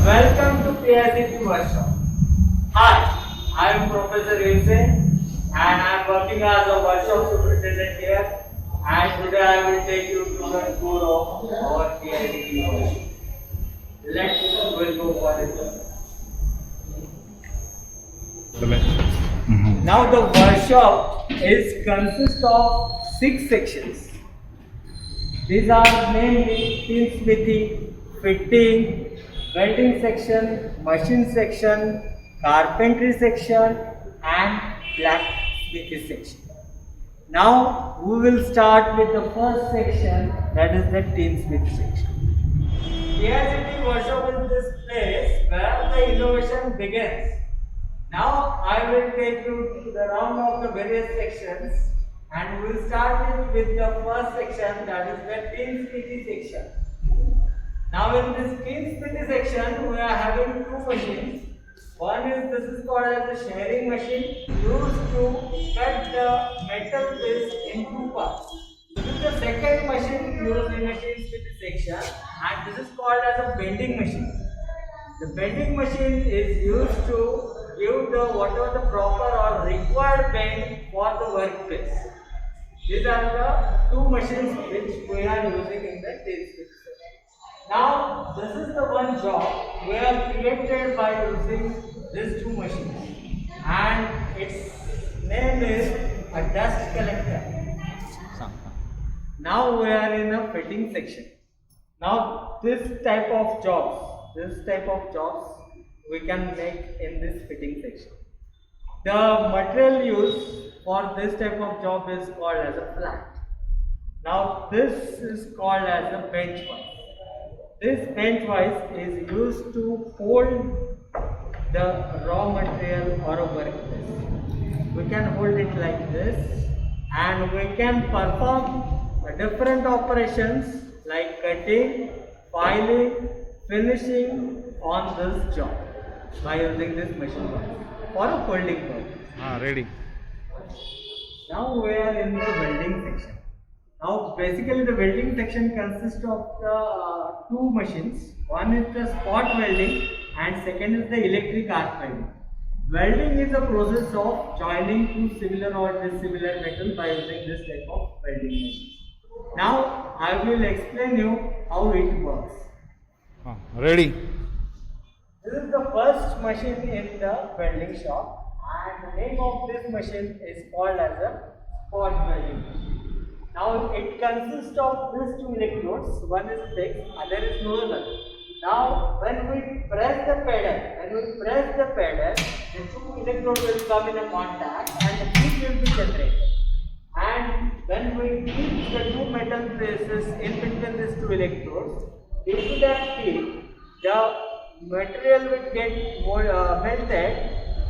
Welcome to PICT workshop. Hi, I am Professor Ilse and I am working as a workshop superintendent here. And today I will take you to the tour of our PICT workshop. We'll go for it. Now the workshop consists of 6 sections. These are namely tinsmithing, fitting, welding section, machine section, carpentry section and blacksmithing section. Now we will start with the first section, that is the tinsmith section. PICT workshop is this place where the innovation begins. Now I will take you to the round of the various sections and we will start with the first section, that is the tinsmithing section. Now in this tinsmithing section we are having 2 machines. This is called as the shearing machine, used to cut the metal piece in 2 parts. This is the second machine used in a tinsmithing section and this is called as a bending machine. The bending machine is used to give whatever the proper or required bend for the workpiece. These are the 2 machines which we are using in the tinsmithing section. Now this is the one job we have created by using these 2 machines and its name is a dust collector. Now we are in a fitting section. Now this type of jobs we can make in this fitting section. The material used for this type of job is called as a flat. Now this is called as a bench vise. This bench vise is used to hold the raw material or a workpiece. We can hold it like this and we can perform different operations like cutting, filing, finishing on this job by using this machine for a holding purpose. Ready. Now we are in the welding section. Now basically the welding section consists of the 2 machines. One is the spot welding and second is the electric arc welding. Welding is a process of joining 2 similar or dissimilar metal by using this type of welding machine. Now I will explain you how it works. Ready. This is the first machine in the welding shop and the name of this machine is called as a spot welding machine. Now it consists of these 2 electrodes, one is fixed, other is normal. Now when we press the pedal, the 2 electrodes will come in a contact and the heat will be generated. And when we keep the 2 metal pieces in between these 2 electrodes, due to that heat, the material will get melted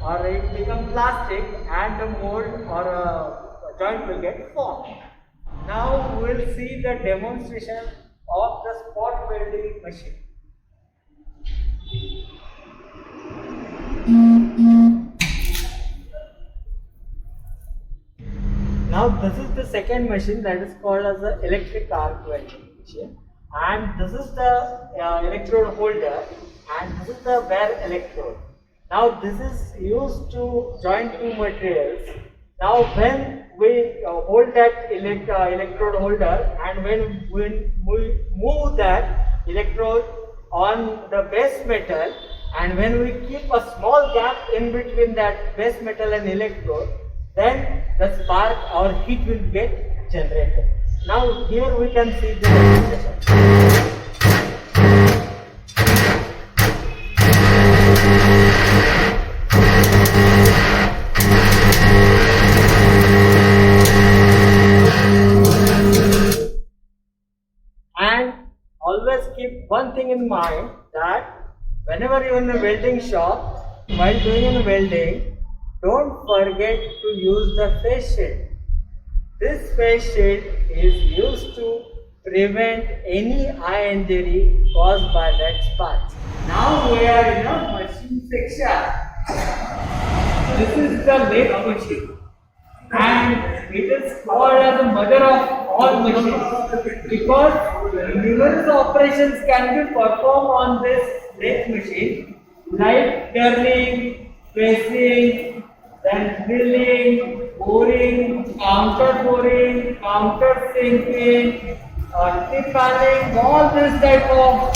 or it become plastic and the mold or a joint will get formed. Now we will see the demonstration of the spot welding machine. Now this is the second machine, that is called as the electric arc welding machine, and this is the electrode holder and this is the bare electrode. Now this is used to join 2 materials. Now when we hold that electrode holder and when we move that electrode on the base metal and when we keep a small gap in between that base metal and electrode, then the spark or heat will get generated. Now here we can see the demonstration. And always keep one thing in mind, that whenever you are in a welding shop, while doing a welding, don't forget to use the face shield. This face shield is used to prevent any eye injury caused by that spark. Now we are in a machine section. This is the lathe machine and it is called as the mother of all machines because numerous operations can be performed on this lathe machine like turning, pressing, then drilling, boring, counter sinking, tip panning, all this type of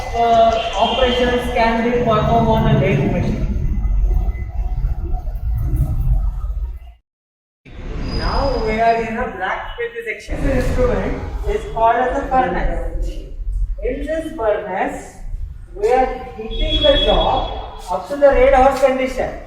operations can be performed on a lathe machine. Now we are in a blacksmith section. This instrument is called as a furnace. In this furnace, we are heating the job up to the red hot condition.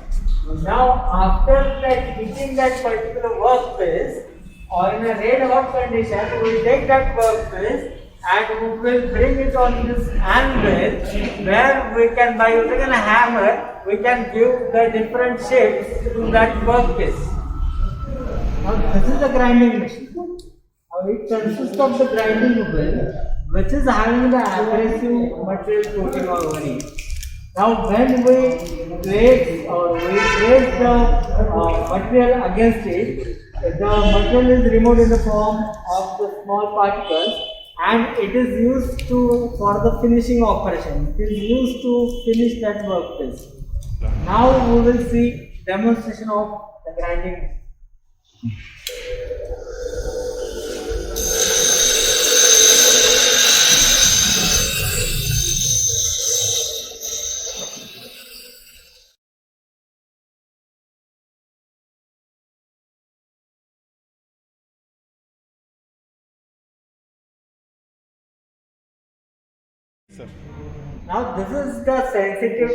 Now, after that heating that particular workpiece, or in a red hot condition, we will take that workpiece and we will bring it on this anvil, where we can, by using a hammer, we can give the different shapes to that workpiece. Now, this is the grinding machine. Now, it consists of the grinding wheel, which is having the abrasive material coating over it. Now, when we place the material against it, the material is removed in the form of the small particles, and it is used for the finishing operation. It is used to finish that workpiece. Now, we will see demonstration of the grinding machine. Sir. Now this is the sensitive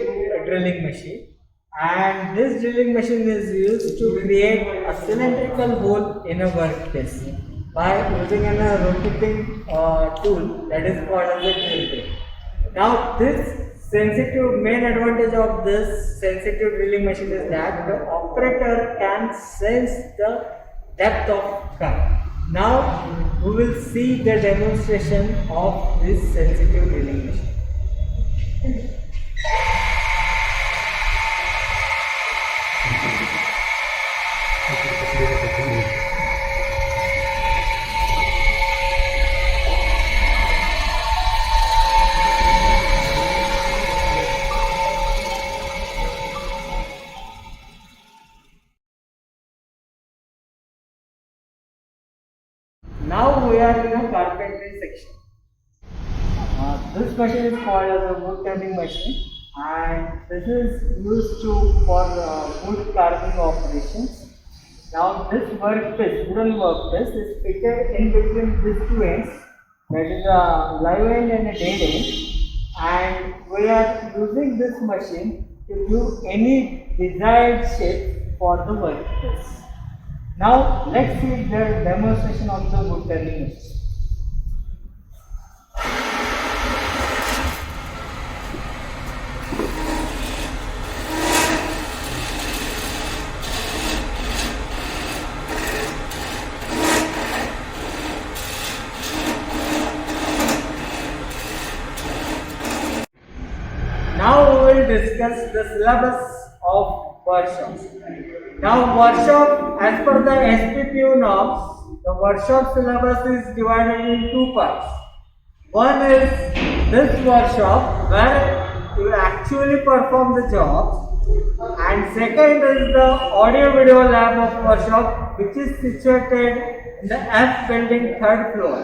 drilling machine, and this drilling machine is used to create a cylindrical hole in a workpiece by using a rotating tool that is called as a drill bit. Now this main advantage of this sensitive drilling machine is that the operator can sense the depth of cut. Now we will see the demonstration of this sensitive drilling machine. Now we are in a carpentry section. This machine is called as a wood turning machine, and this is used for wood carving operations. Now this wooden workpiece is fitted in between these two ends, that is a live end and a dead end, and we are using this machine to give any desired shape for the workpiece. Now let's see the demonstration of the wood turning machine. Now we will discuss the syllabus of workshop. Now workshop, as per the SPPU norms, the workshop syllabus is divided in two parts. One is this workshop where you actually perform the job, and second is the audio video lab of workshop, which is situated in the F building, 3rd floor.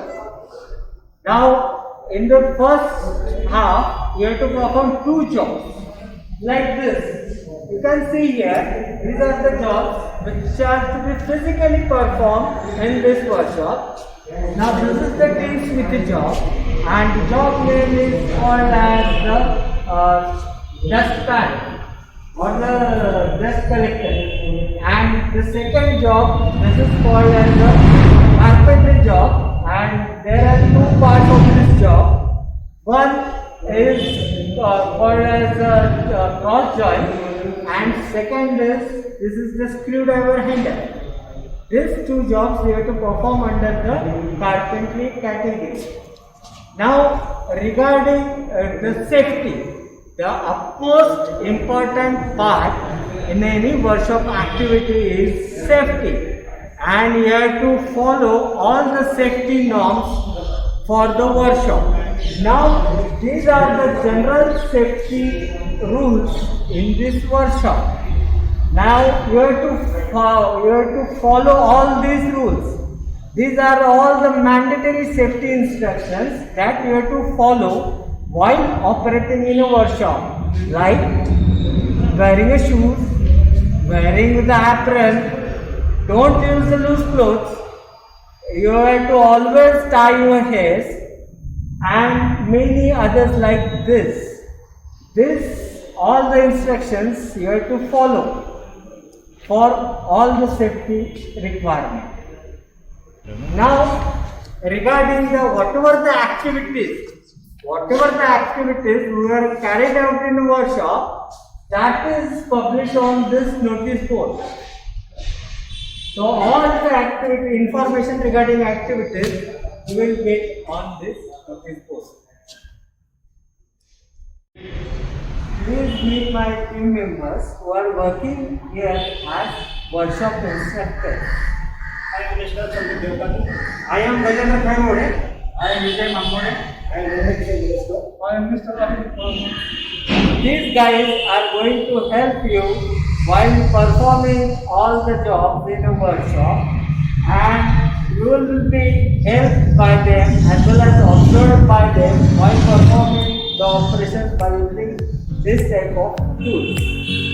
Now in the first half you have to perform two jobs like this. You can see here, these are the jobs which are to be physically performed in this workshop. Now this is the tin smithy job, and the job name is called as the dust pan or the dust collector. And the second job, this is called as the carpentry job, and there are two parts of this job. One is called as a cross joint, and second is the screwdriver handle. These two jobs we have to perform under the carpentry category. Now regarding the safety, the utmost important part in any workshop activity is safety, and you have to follow all the safety norms for the workshop. Now, these are the general safety rules in this workshop. Now, you have to follow all these rules. These are all the mandatory safety instructions that you have to follow while operating in a workshop, like wearing a shoes, wearing the apron, don't use the loose clothes, you have to always tie your hairs, and many others like this. All the instructions you have to follow for all the safety requirement. Now, regarding whatever the activities we were carried out in the workshop, that is published on this notice board. So all the information regarding activities you will get on this notice board. Please meet my team members who are working here as workshop instructors. I am Mr. Sandeep Devkani. I am Gajendra Khaimode. I am Vijay Mamode. I am Mr. I am Mr. Rahul. These guys are going to help you while performing all the jobs in a workshop, and you will be helped by them as well as observed by them while performing the operations by using this type of tools.